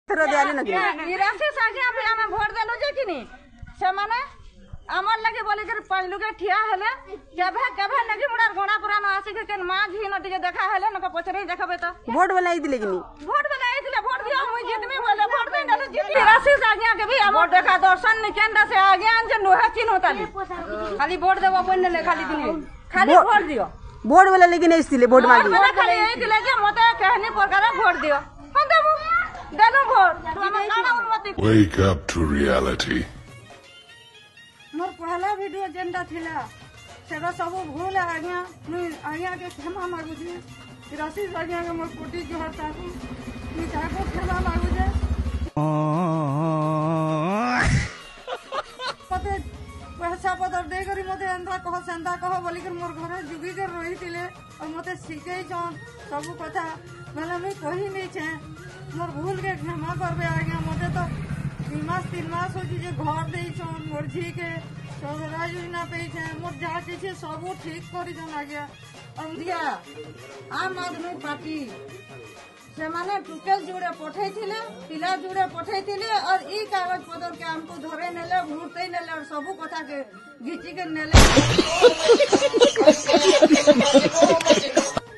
निराशी साजिया भी आमे भोट देलु जे किनी से माने आमर लगे बोले कर पहलू के ठिया हेले केभे केभे नगी मुडार गोणा पुरान आसी के केन मां झी न टिके देखा हेले न को पछरे देखबे त वोट बनाई दिले किनी वोट बनाई दिले वोट दिया मुई जितमी बोले वोट दे न जित निराशी साजिया के भी वोट देखा दर्शन नि केंद्र से आगे आन जे नोहे चिन्ह होताली खाली वोट देबो बन्ने ले खाली दिन खाली वोट दियो वोट वाला लेकिन इसलिए वोट मांगी खाली ए दिले जे मते कहनी प्रकार वोट दियो हम देबो देनो वोट काना उन्नति Wake up to reality. मोर पहला वीडियो जेंडा थिला सेटा सब भूल आज्ञा मुई आज्ञा के क्षमा मांगु छी राशि आज्ञा के मोर कोटी जोहर ताकू मुई ताको क्षमा मांगु जे पते पैसा पदर दे करी मते अंधा कह सेंदा कह बोली कर मोर घरे जुगी कर रही थिले और मते सिखै छन सब कथा भले मुई कहि नै छे मोर भूल के क्षमा करबे आज्ञा मते तो 3 मास हो जे घर दे छन मोर झी के सौरा योजना पे छे मोर जा के सब ठीक करी जन आ गया अंधिया आम आदमी पार्टी से माने टुकेल जुड़े पठै थिले पिला जुड़े पठै थिले और ई कागज पत्र के हमको धरे नेले भूतै नेले और सब कथा के घिची के नेले